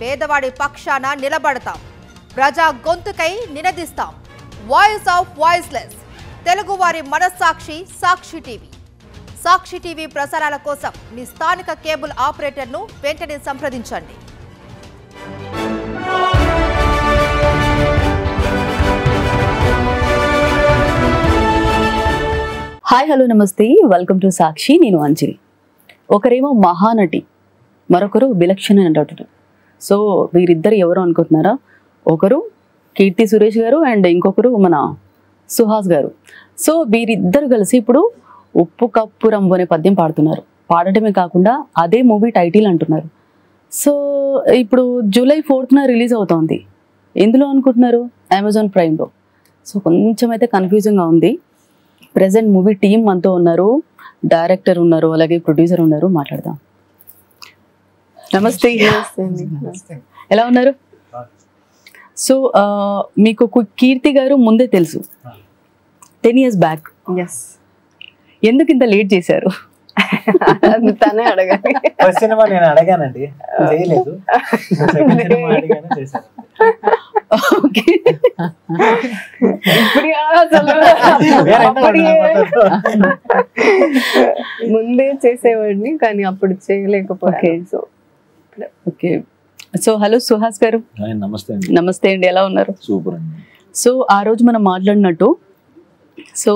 పేదవాడి పక్షాన నిలబడతాం, ప్రజా గొంతుకై నినదిస్తాం. వాయిస్ ఆఫ్ వాయిస్లెస్, తెలుగువారి మనస్సాక్షి సాక్షి టీవీ. సాక్షి టీవీ ప్రసారాల కోసం మీ స్థానిక కేబుల్ ఆపరేటర్ను వెంటనే సంప్రదించండి. హాయ్, హలో, నమస్తే, వెల్కమ్ టు సాక్షి. నేను అంజలి. ఒకరేమో మహానటి, మరొకరు విలక్షణ నటుడు. సో వీరిద్దరు ఎవరు అనుకుంటున్నారా? ఒకరు కీర్తి సురేష్ గారు అండ్ ఇంకొకరు మన సుహాస్ గారు. సో వీరిద్దరు కలిసి ఇప్పుడు ఉప్పు కప్పు రంబు అనే పద్యం పాడుతున్నారు. పాడటమే కాకుండా అదే మూవీ టైటిల్ అంటున్నారు. సో ఇప్పుడు జూలై 4th రిలీజ్ అవుతోంది. ఎందులో అనుకుంటున్నారు? అమెజాన్ ప్రైమ్లో. సో కొంచెం అయితే కన్ఫ్యూజింగ్గా ఉంది. ప్రెసెంట్ మూవీ టీమ్ మనతో ఉన్నారు, డైరెక్టర్ ఉన్నారు, అలాగే ప్రొడ్యూసర్ ఉన్నారు. మాట్లాడదాం. నమస్తే. ఎలా ఉన్నారు? సో మీకు కీర్తి గారు ముందే తెలుసు, 10 years బ్యాక్. ఎందుకు ఇంత లేట్ చేశారు? తనే అడగాలి. ఫస్ట్ సినిమా నేను అడగానండి, చేయలేదు. సెకండ్ సినిమా అడిగాను, చేశాను. ముందే చేసేవాడిని కానీ అప్పుడు చేయలేకపోయాను. సో హలో సుహాస్ గారు. నమస్తే అండి. నమస్తే అండి, ఎలా ఉన్నారు? సూపర్ అండి. సో ఆ రోజు మనం మాట్లాడినట్టు, సో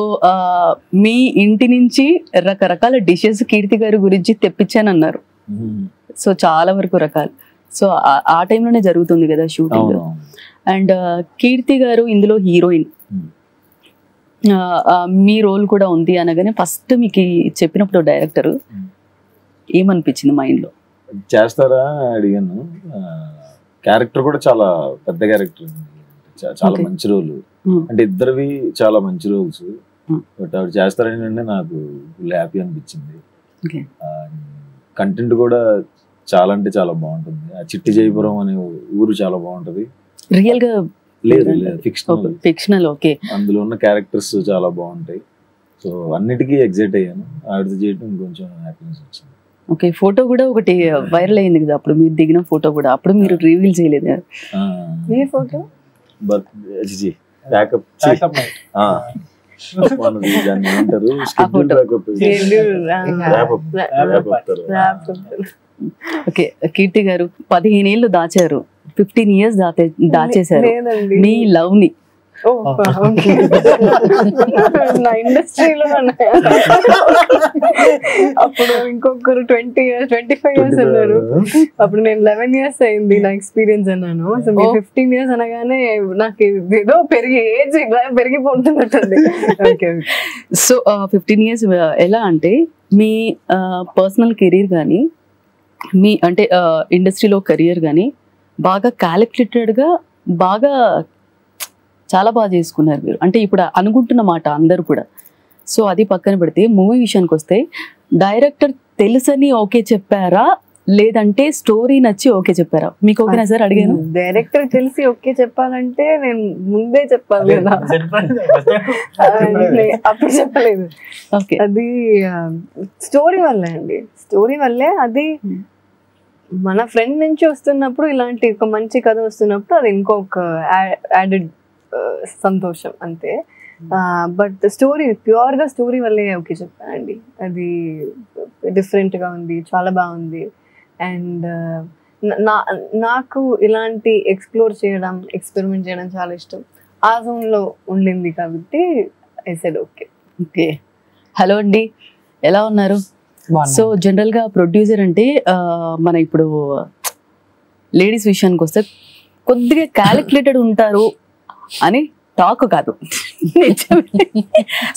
మీ ఇంటి నుంచి రకరకాల డిషెస్ కీర్తి గారి గురించి తెప్పించానన్నారు. సో చాలా వరకు రకాలు. సో ఆ టైంలోనే జరుగుతుంది కదా షూటింగ్. అండ్ కీర్తి గారు ఇందులో హీరోయిన్, మీ రోల్ కూడా ఉంది అనగానే ఫస్ట్ మీకు చెప్పినప్పుడు డైరెక్టర్ ఏమనిపించింది మైండ్లో? చేస్తారా అడిగాను. క్యారెక్టర్ కూడా చాలా పెద్ద క్యారెక్టర్, చాలా మంచి రోల్. అంటే ఇద్దరివి చాలా మంచి రోల్స్. బట్ ఆవిడ చేస్తారని అంటే నాకు ఫుల్ హ్యాపీ అనిపించింది. కంటెంట్ కూడా చాలా అంటే చాలా బాగుంటుంది. ఆ చిట్టి జయపురం అనే ఊరు చాలా బాగుంటది. రియల్ గా లేదు, ఫిక్షనల్. ఓకే. అందులో ఉన్న క్యారెక్టర్స్ చాలా బాగుంటాయి. సో అన్నిటికీ ఎగ్జైట్ అయ్యాను. ఆవిడతో చేయడం కొంచెం హ్యాపీనెస్ వచ్చింది. ఓకే. ఫోటో కూడా ఒకటి వైరల్ అయింది కదా అప్పుడు, మీరు దిగిన ఫోటో కూడా. అప్పుడు మీరు రివీల్ చేయలేదు. ఏ ఫోటో? ఓకే. కీర్తి గారు 15 ఏళ్ళు దాచారు, 15 years దాచేశారు మీ లవ్ ని. నా ఇండస్ట్రీలో అప్పుడు ఇంకొకరు 20 years 25 years అన్నారు. అప్పుడు నేను 11 years అయింది నా ఎక్స్పీరియన్స్ అన్నాను. సో మీరు 15 years అనగానే నాకు ఏదో ఏజ్ పెరిగిపోతున్నట్టుంది. సో 15 years ఎలా అంటే మీ పర్సనల్ కెరీర్ కానీ, మీ అంటే ఇండస్ట్రీలో కెరియర్ కానీ బాగా క్యాలిక్యులేటెడ్గా బాగా చాలా బాగా చేసుకున్నారు మీరు. అంటే ఇప్పుడు అనుకుంటున్న మాట అందరూ కూడా. సో అది పక్కన పెడితే మూవీ విషయానికి వస్తే, డైరెక్టర్ తెలుసని ఓకే చెప్పారా, లేదంటే స్టోరీ నచ్చి ఓకే చెప్పారా? మీకు ఓకేనా సార్ అడిగాను. డైరెక్టర్ తెలిసి ఓకే చెప్పాలంటే నేను ముందే చెప్పాలి కదా, అప్పుడు చెప్పలేదు. ఓకే. అది స్టోరీ వల్లే అండి. స్టోరీ వల్లే అది మన ఫ్రెండ్ నుంచి వస్తున్నప్పుడు, ఇలాంటి ఒక మంచి కథ వస్తున్నప్పుడు అది ఇంకొక యాడెడ్ సంతోషం అంతే. బట్ స్టోరీ ప్యూర్గా స్టోరీ వల్లే ఓకే చెప్పానండి. అది డిఫరెంట్గా ఉంది, చాలా బాగుంది. అండ్ నాకు ఇలాంటి ఎక్స్ప్లోర్ చేయడం, ఎక్స్పెరిమెంట్ చేయడం చాలా ఇష్టం. ఆ జోన్లో ఉండింది కాబట్టి I said okay. Okay. Hello అండి, ఎలా ఉన్నారు? సో జనరల్గా ప్రొడ్యూసర్ అంటే మన ఇప్పుడు లేడీస్ విషయానికి వస్తే కొద్దిగా క్యాలిక్యులేటెడ్ ఉంటారు అని టాక్ కాదు.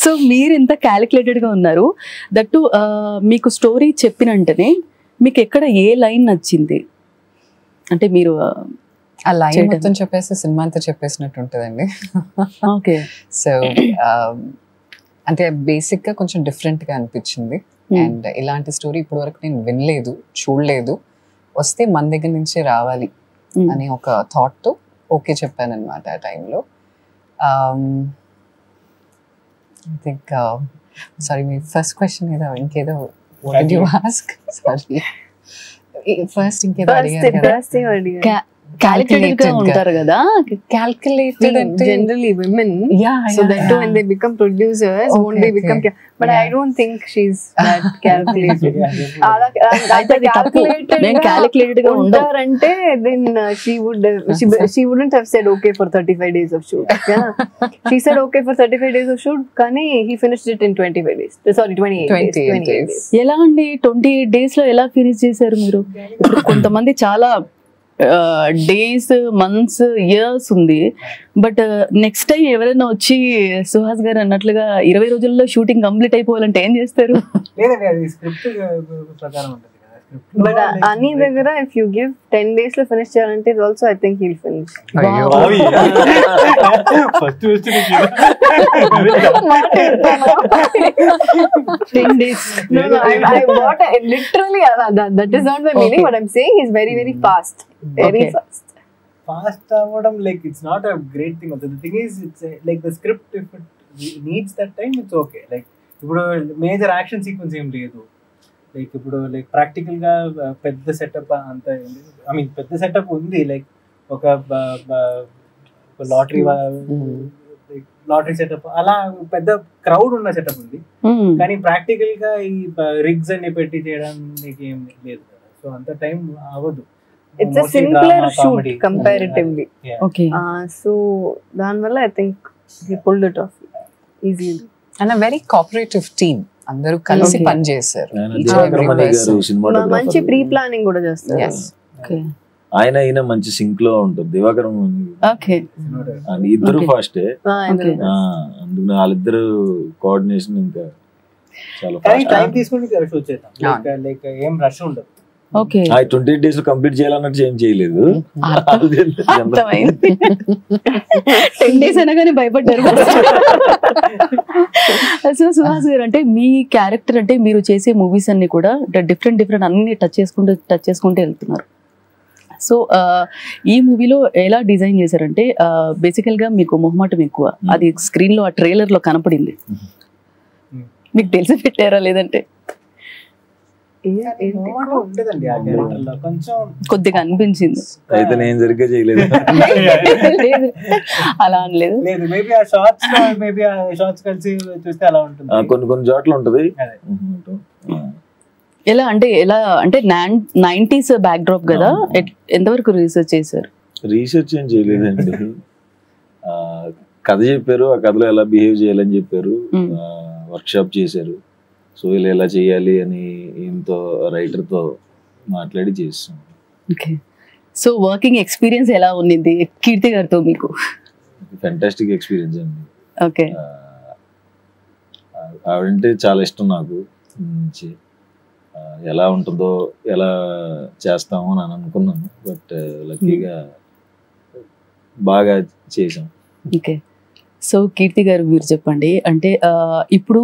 సో మీరు ఎంత క్యాలిక్యులేటెడ్గా ఉన్నారు. దట్టు మీకు స్టోరీ చెప్పినంటనే మీకు ఎక్కడ ఏ లైన్ నచ్చింది? అంటే మీరు ఆ లైన్ మొత్తం చెప్పేసి సినిమా అంతా చెప్పేసినట్టు ఉంటుందండి. ఓకే. సో అంటే బేసిక్గా కొంచెం డిఫరెంట్గా అనిపించింది. అండ్ ఇలాంటి స్టోరీ ఇప్పటి వరకు నేను వినలేదు, చూడలేదు. వస్తే మన దగ్గర నుంచే రావాలి అని ఒక థాట్తో ఓకే చెప్పాను అనమాట ఆ టైంలో. I think sorry, me first question ఏదో ఇంకేదో what did you ask? Sorry. First ఇంకేదో అడిగారు కదా. క్యాలిక్యులేటెడ్ గా ఉంటారు కదా. Calculated అంటే generally women, so that too when they become producers, won't they become but I don't think she's that calculated. అయితే అది తప్పు. నేను క్యాలిక్యులేటెడ్ గా ఉంటారంటే then she wouldn't have said okay for 35 days of shoot. Yeah, she said okay for 35 days of shoot, కానీ he finished it in 25 days. Sorry, 28 days. ఎలా అండి 28 days లో ఎలా ఫినిష్ చేశారు మీరు? ఇప్పుడు కొంతమంది చాలా డేస్, మంత్స్, ఇయర్స్ ఉంది. బట్ నెక్స్ట్ టైం ఎవరైనా వచ్చి సుహాస్ గారు అన్నట్లుగా 20 రోజుల్లో షూటింగ్ కంప్లీట్ అయిపోవాలంటే ఏం చేస్తారు? But Ani దగ్గర if you give 10 days లో finish చేయాలంటే also I think he'll finish. First 10 days. No, I what literally that is not the meaning. What I'm saying is very fast, very fast. Fast అవ్వడం like it's not a great thing. Also the thing is it's like the script, if it needs that time it's okay. Like ఇప్పుడు major action sequence ఏం లేదు. Like ఇప్పుడు like practical గా పెద్ద setup అంత I mean పెద్ద setup ఉంది. Like ఒక లాటరీ సెటప్ అలా పెద్ద క్రౌడ్ ఉన్న సెటప్ ఉంది. కానీ ప్రాక్టికల్ గా ఈ రిగ్స్ అన్ని పెట్టి చేయడానికి ఏం లేదు కదా. సో అంత టైం అవ్వదు. It's a simpler shoot comparatively. Okay. So దానివల్ల I think he pulled it off easily. And a very cooperative team. అందరూ కలిసి పని చేశారు. మంచి ప్రీ ప్లానింగ్ కూడా చేస్తారు. ఆయన అయినా మంచి సింక్ లో ఉంటుంది దివాకరం. ఇద్దరు ఫాస్ట్, అందుకు వాళ్ళిద్దరు కోఆర్డినేషన్ ఇంకా చాలా టైం తీసుకుని షూట్ చేద్దాం. లైక్ ఏం రష్ ఉండదు. 28 days లో కంప్లీట్ చేయాలన్నట్టు ఏం చేయలేదు. 10 days అనగానే భయపడ్డారు. సో సుహాస్ గారు, అంటే మీ క్యారెక్టర్ అంటే మీరు చేసే మూవీస్ అన్ని కూడా డిఫరెంట్ అన్ని టచ్ చేసుకుంటూ వెళ్తున్నారు. సో ఈ మూవీలో ఎలా డిజైన్ చేశారంటే బేసికల్ గా మీకు మొహమాటం ఎక్కువ, అది స్క్రీన్ లో ఆ ట్రైలర్ లో కనపడింది. మీకు తెలిసి పెట్టారా లేదంటే కొద్దిగా అనిపించింది? అయితే నేను సరిగ్గా చేయలేదు. అలా అనలేదు. కొన్ని చోట్ల ఉంటది. ఎలా అంటే 90s బ్యాక్ డ్రాప్ కదా, ఎంతవరకు రీసెర్చ్ చేశారు? రీసెర్చ్ ఏం చేయలేదండి. కథ చెప్పారు, ఆ కథలో ఎలా బిహేవ్ చేయాలని చెప్పారు, వర్క్ షాప్ చేశారు. సో ఇలా ఎలా చేయాలి అని ఈయనతో రైటర్తో మాట్లాడి చేస్తాం. ఓకే. సో వర్కింగ్ ఎక్స్పీరియన్స్ ఎలా ఉన్నింది కీర్తి గారితో మీకు? ఫెంటాస్టిక్ ఎక్స్పీరియన్స్ అండి. ఓకే. ఆవిడంటే చాలా ఇష్టం నాకు. ఎలా ఉంటుందో, ఎలా చేస్తామో అని అనుకున్నాను. బట్ లక్కీగా బాగా చేసాం. ఓకే. సో కీర్తి గారు, మీరు చెప్పండి, అంటే ఇప్పుడు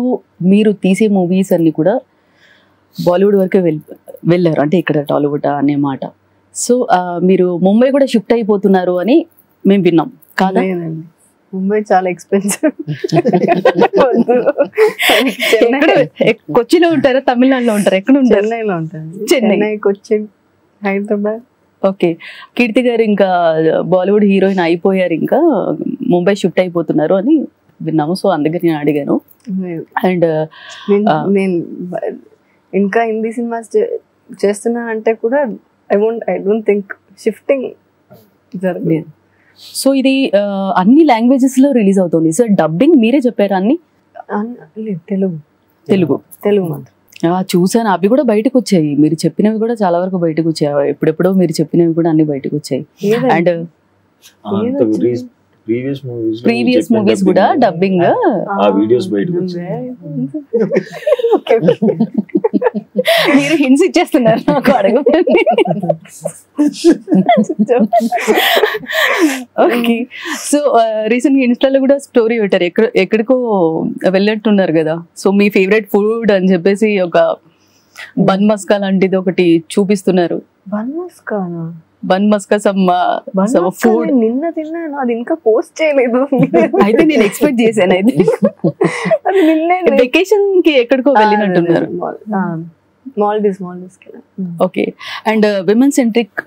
మీరు తీసే మూవీస్ అన్ని కూడా బాలీవుడ్ వరకే వెళ్ళారు, అంటే ఇక్కడ టాలీవుడ్ అనే మాట. సో మీరు ముంబై కూడా షిఫ్ట్ అయిపోతున్నారు అని మేము విన్నాం కాదా? ముంబై చాలా ఎక్స్పెన్సివ్. కొచ్చిలో ఉంటారా, తమిళనాడులో ఉంటారా, ఎక్కడ ఉంటారు? చెన్నైలో ఉంటారు. చెన్నై, కొచ్చిన్, హైదరాబాద్. ఓకే. కీర్తి గారు ఇంకా బాలీవుడ్ హీరోయిన్ అయిపోయారు, ఇంకా ముంబై షిఫ్ట్ అయిపోతున్నారు అని విన్నాము. సో అందుకే నేను అడిగాను. అండ్ నేను ఇంకా హిందీ సినిమాస్ చేస్తున్నా అంటే కూడా ఐ డోంట్ థింక్ షిఫ్టింగ్ జరగలేదు. సో ఇది అన్ని లాంగ్వేజెస్ లో రిలీజ్ అవుతుంది. సో డబ్బింగ్ మీరే చెప్పారు? అన్ని తెలుగు మాత్రం చూసాను. అవి కూడా బయటకు వచ్చాయి, మీరు చెప్పినవి కూడా చాలా వరకు బయటకు వచ్చాయి. ఎప్పుడెప్పుడో మీరు చెప్పినవి కూడా అన్ని బయటకు వచ్చాయి. అండ్ ప్రీవియస్ మూవీస్ కూడా డబ్బింగ్ మీరు హింట్స్ ఇచ్చేస్తున్నారు నాకు అడగండి. ఓకే. సో రీసెంట్ గా ఇన్స్టాలో కూడా స్టోరీ పెట్టారు, ఎక్కడికో వెళ్ళట్టున్నారు కదా. సో మీ ఫేవరెట్ ఫుడ్ అని చెప్పేసి ఒక బన్ మస్కా లాంటిది ఒకటి చూపిస్తున్నారు. బన్ మస్కా ఫుడ్ నిన్న తిన్నాను, అది ఇంకా పోస్ట్ చేయలేదు. అయితే నేను ఎక్స్పెక్ట్ చేశాను. అయితే వెకేషన్ కి ఎక్కడికో వెళ్ళినట్టున్నారు. Maldives okay. And women centric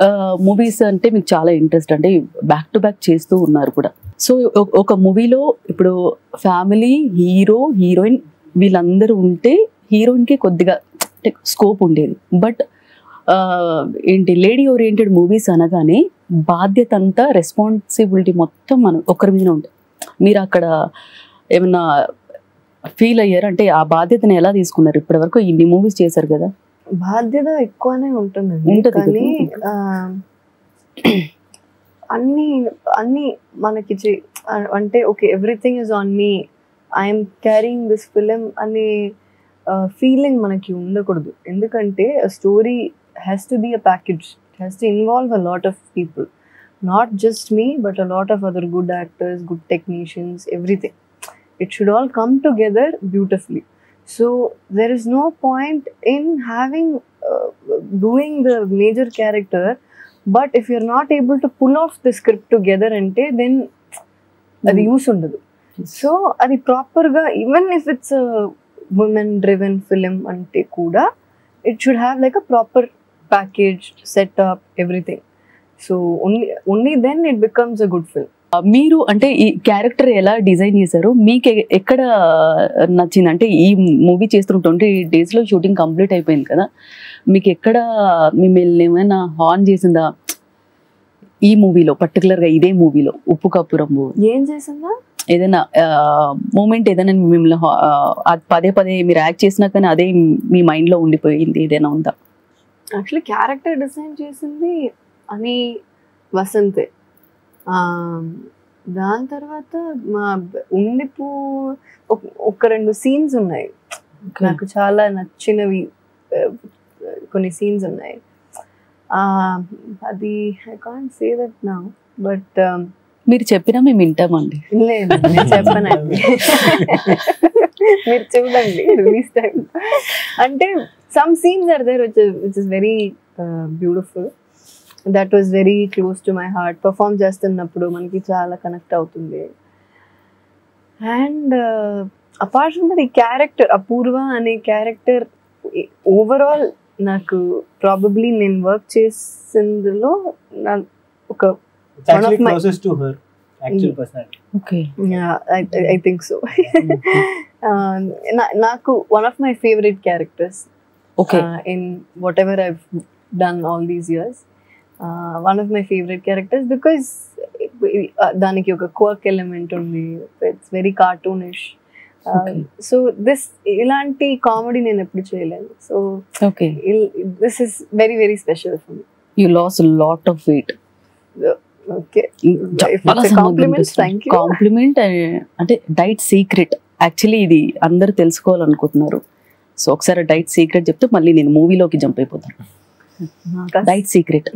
movies అంటే మీకు చాలా ఇంట్రెస్ట్, అంటే బ్యాక్ టు బ్యాక్ చేస్తూ ఉన్నారు కూడా. సో ఒక మూవీలో ఇప్పుడు ఫ్యామిలీ, హీరో, హీరోయిన్ వీళ్ళందరూ ఉంటే హీరోయిన్కి కొద్దిగా స్కోప్ ఉండేది. బట్ ఏంటి లేడీ ఓరియంటెడ్ మూవీస్ అనగానే బాధ్యత అంతా, రెస్పాన్సిబిలిటీ మొత్తం మనం ఒకరి మీద ఉంటుంది. మీరు అక్కడ ఏమన్నా ఫీల్ అయ్యారు అంటే ఆ బాధ్యతను ఎలా తీసుకున్నారు? ఇప్పటి వరకు ఇన్ని మూవీస్ చేశారు కదా. బాధ్యత ఎక్కువనే ఉంటుందండి, కానీ అన్ని అన్ని మనకి అంటే okay everything is on me, I'm carrying this film అనే ఫీలింగ్ మనకి ఉండకూడదు. ఎందుకంటే story has to be a package, has to involve a lot of people, not just me but a lot of other good actors, good technicians, everything. It should all come together beautifully. So there is no point in having doing the major character, but if you're not able to pull off the script together ante, then adi use undadu. So adi proper ga, even if it's a women driven film ante kuda, it should have like a proper package, setup, everything. So only then it becomes a good film. మీరు అంటే ఈ character ఎలా design చేశారు, మీకు ఎక్కడ నచ్చింది? అంటే ఈ మూవీ చేస్తున్న 28 daysలో షూటింగ్ కంప్లీట్ అయిపోయింది కదా, మీకు ఎక్కడ మిమ్మల్ని ఏమైనా హార్న్ చేసిందా ఈ మూవీలో, పర్టికులర్గా ఇదే మూవీలో ఉప్పు కప్పురం ఏం చేసిందా? ఏదైనా మూమెంట్ ఏదైనా మిమ్మల్ని పదే పదే మీరు యాక్ట్ చేసినా కానీ అదే మీ మైండ్లో ఉండిపోయింది ఏదైనా ఉందా? యాక్చువల్లీ క్యారెక్టర్ డిజైన్ చేసింది అని వసంతే. దాని తర్వాత మా ఉండిపో ఒక 2 సీన్స్ ఉన్నాయి నాకు చాలా నచ్చినవి, కొన్ని సీన్స్ ఉన్నాయి. అది I can't say that now, but మీరు చెప్పినా మేము వింటామండి. లేదు నేను చెప్పనండి, మీరు చూడండి రిలీజ్ టైం. అంటే some scenes are there which is very beautiful, that was very close to my heart. Perform చేస్తున్నప్పుడు మనకి చాలా కనెక్ట్ అవుతుంది. అండ్ అపార్ట్ ఫ్రమ్ దట్ ఈ క్యారెక్టర్ అపూర్వ అనే క్యారెక్టర్ ఓవరాల్ నాకు ప్రాబబ్లీ నేను వర్క్ చేసిందిలో ఒక closest to her actual personality. Okay. Yeah, I think so. Naku one of my favorite characters. Okay. In whatever I've done all these years, one of my favorite characters because daniki oka quirk element undi. It's very cartoonish. So this ilanti comedy nenu eppudu cheyalenu. So okay, this is very very special for me. You lost a lot of weight. Okay. If it's a compliment, thank you. Compliment అంటే diet secret actually ఇది అందరూ తెలుసుకోవాలనుకుంటున్నారు. So ఒకసారి diet secret చెప్తే మళ్ళీ నేను మూవీలోకి jump అయిపోతాను. Diet secret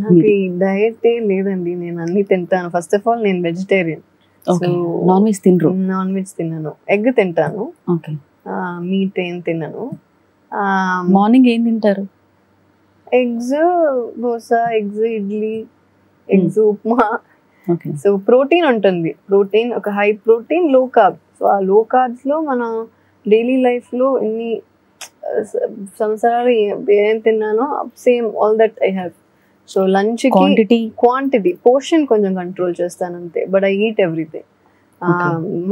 diet లేదండి, నేను అన్ని తింటాను. ఫస్ట్ ఆఫ్ ఆల్ నేను వెజిటేరియన్. నాన్ వెజ్ తినరు? నాన్ వెజ్ తిన్నాను, ఎగ్ తింటాను, మీట్ ఏం తిన్నాను. మార్నింగ్ ఏం తింటారు? Eggs dosa, eggs idli, eggs upma. So protein ఉంటుంది, ప్రోటీన్ ఒక హై ప్రోటీన్ లో కార్బ్. సో ఆ లో కార్బ్స్ లో మన డైలీ లైఫ్ లో ఎన్ని సంవత్సరాలు ఏం తిన్నానో same all that I have. So lunch quantity portion కొంచెం కంట్రోల్ చేస్తాను అంతే, బట్ ఐ ఈట్ ఎవ్రీథింగ్.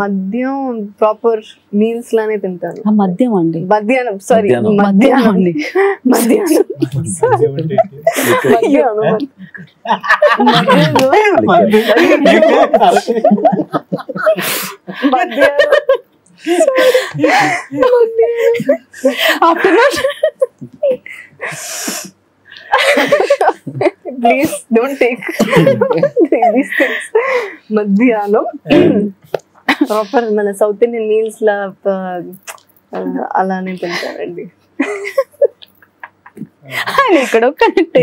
మద్యం ప్రాపర్ మీల్స్ లానే తింటాను. మద్యం అండి? మధ్యాహ్నం, సారీ మధ్యాహ్నం అండి, మధ్యాహ్నం please don't take these things. మధ్యాహ్నం ప్రాపర్ మన సౌత్ ఇండియన్ మీల్స్ లా అలానే తింటారండి. ఇక్కడ కనెక్ట్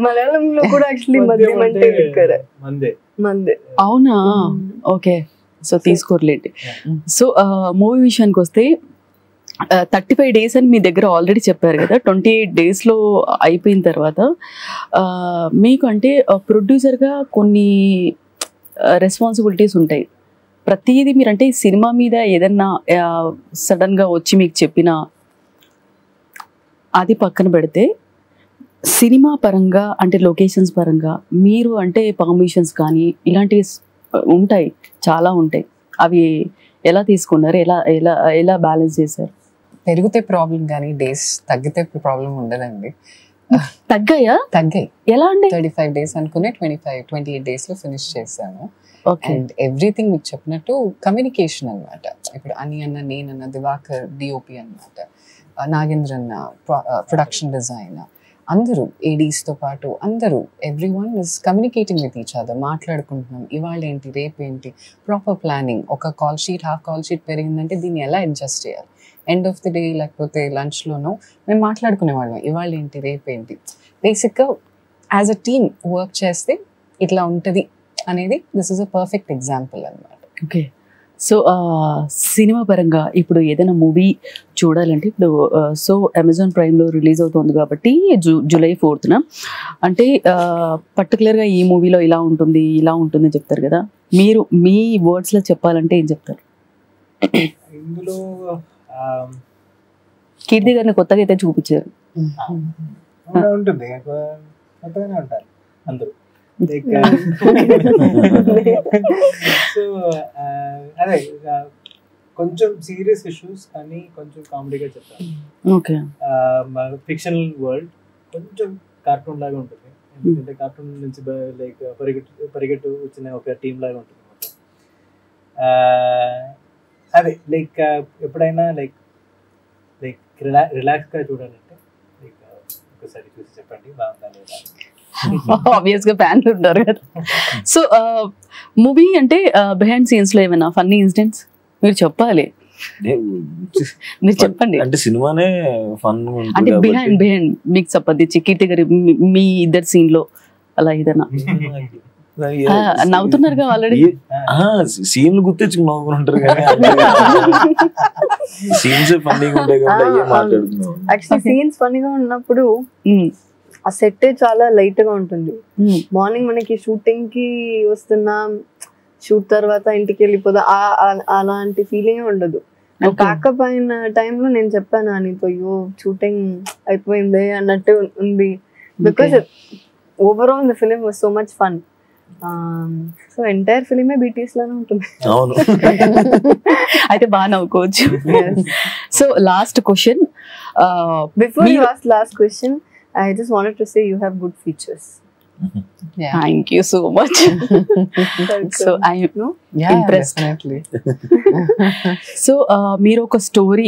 మలయాళంలో కూడా యాక్చువల్లీ మద్యం అంటే మందే. అవునా? ఓకే, సో తీసుకోర్లేండి. సో మూవీ విషయానికి వస్తే 35 days అని మీ దగ్గర ఆల్రెడీ చెప్పారు కదా. 28 daysలో అయిపోయిన తర్వాత మీకు అంటే ప్రొడ్యూసర్గా కొన్ని రెస్పాన్సిబిలిటీస్ ఉంటాయి. ప్రతిదీ మీరంటే సినిమా మీద ఏదన్నా సడన్ గా వచ్చి మీకు చెప్పిన అది పక్కన పెడితే సినిమా పరంగా అంటే లొకేషన్స్ పరంగా మీరు అంటే పర్మిషన్స్ కానీ ఇలాంటివి ఉంటాయి, చాలా ఉంటాయి. అవి ఎలా తీసుకున్నారు, ఎలా ఎలా ఎలా బ్యాలెన్స్ చేశారు? పెరిగితే ప్రాబ్లం కానీ డేస్ తగ్గితే ప్రాబ్లం ఉండదండి. తగ్గాయా? తగ్గాయి. ఎలా అండి? 35 days అనుకునే 28 days లో ఫినిష్ చేశాను. ఓకే. అండ్ ఎవ్రీథింగ్ మీకు చెప్పినట్టు కమ్యూనికేషన్ అన్నమాట. ఇప్పుడు అని అన్న, నేనన్న, దివాకర్ డిఓపి అన్నమాట, నాగేంద్ర అన్న ప్రొడక్షన్ డిజైన్, అందరూ ఏడీస్తో పాటు అందరూ everyone is communicating with each other. మాట్లాడుకుంటున్నాం, ఇవాళ ఏంటి, రేపు ఏంటి, ప్రాపర్ ప్లానింగ్. ఒక call sheet, half call sheet పెరిగిందంటే దీన్ని ఎలా అడ్జస్ట్ చేయాలి, ఎండ్ ఆఫ్ ది డే లేకపోతే లంచ్లోనో మేము మాట్లాడుకునేవాళ్ళం, ఇవాళ ఏంటి, రేపు ఏంటి. బేసిక్గా యాజ్ అ టీమ్ వర్క్ చేస్తే ఇట్లా ఉంటుంది అనేది this is a perfect example అన్నమాట. ఓకే. సో సినిమా పరంగా ఇప్పుడు ఏదైనా మూవీ చూడాలంటే ఇప్పుడు సో అమెజాన్ ప్రైమ్లో రిలీజ్ అవుతుంది కాబట్టి జూలై 4th అంటే పర్టికులర్గా ఈ మూవీలో ఇలా ఉంటుంది ఇలా ఉంటుంది చెప్తారు కదా, మీరు మీ వర్డ్స్లో చెప్పాలంటే ఏం చెప్తారు? ఇందులో కీర్తి గారిని కొత్తగా అయితే చూపించారు. ఉంటుంది, కొత్తగానే ఉంటారు అందరూ. సో అదే కొంచెం సీరియస్ ఇష్యూస్ కానీ కొంచెం కామెడీగా చెప్తాను. ఓకే. ఫిక్షనల్ వరల్డ్ కొంచెం కార్టూన్ లాగా ఉంటుంది, ఎందుకంటే కార్టూన్ నుంచి లైక్ పరిగెట్టు వచ్చిన ఒక టీమ్ లాగా ఉంటుంది మొత్తం. అదే లైక్ ఎప్పుడైనా లైక్ రిలాక్స్గా చూడాలంటే లైక్ ఒకసారి చూసి చెప్పండి బాగుందా లేదా. ఆబ్వియస్ గా ఫ్యాన్స్ ఉంటారు కదా. సో మూవీ అంటే బిహైండ్ సీన్స్ లో ఏమైనా ఫన్నీ ఇన్సిడెంట్స్ మీరు చెప్పాలి, మీరు చెప్పండి. అంటే సినిమానే ఫన్ అంటే బిహైండ్ మీకు సంబంధించి కీర్తి గారి మీ ఇద్దరు సీన్ లో అలా ఏదైనా నవ్వుతున్నారుగా ఆల్రెడీ. సీన్లు గుర్తించుకుని నవ్వుకుంటారు కానీ సీన్స్ ఫన్నీగా ఉంటాయి కాబట్టి అయ్యే మాట్లాడుతున్నాం. యాక్చువల్లీ సీన్స్ ఫన్నీగా ఉన్నప్పుడు ఆ సెట్ చాలా లైట్ గా ఉంటుంది. మార్నింగ్ మనకి షూటింగ్ కి వస్తున్నాం, షూట్ తర్వాత ఇంటికి వెళ్ళిపోదా అలాంటి ఫీలింగ్ ఉండదు. ప్యాకప్ అయిన టైంలో నేను చెప్పాను నీతో, అయ్యో షూటింగ్ అయిపోయింది అన్నట్టు ఉంది. Because overall the film was so much fun. So entire ఫిలిమే బీటీఎస్ లానే ఉంటుంది. అయితే బాగా నవ్వుకోవచ్చు. So last question, before you ask last question, I just wanted to say you have good features. Yeah. Thank you so much. So I am impressed. Definitely. So మీరు ఒక story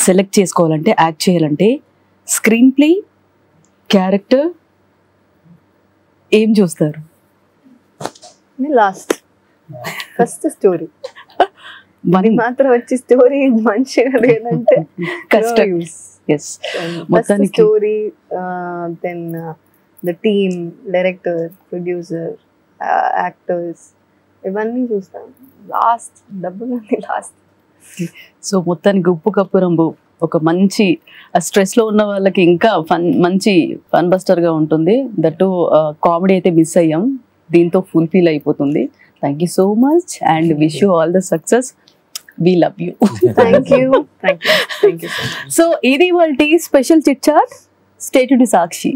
select చేసుకోవాలంటే, act చేయాలంటే screen play, character ఏం చూస్తారు? Last first story మరి మాత్రం వచ్చి story మంచిగా లేదంటే కష్టం. ఎస్, మొత్తానికి story, then the team, director, producer, actors ఇవన్నీ చూస్తాం. లాస్ట్ డబ్బులు లాస్ట్. సో మొత్తానికి ఉప్పు కప్పు రంబు ఒక మంచి స్ట్రెస్లో ఉన్న వాళ్ళకి ఇంకా మంచి ఫన్ బస్టర్గా ఉంటుంది. దట్టు కామెడీ అయితే మిస్ అయ్యాం, దీంతో ఫుల్ఫిల్ అయిపోతుంది. Thank you so much and wish you all the success. We love you. Thank you. Thank you. Thank you so much. So, ఇది వాళ్ళ special chit chat. Stay tuned to Sakshi.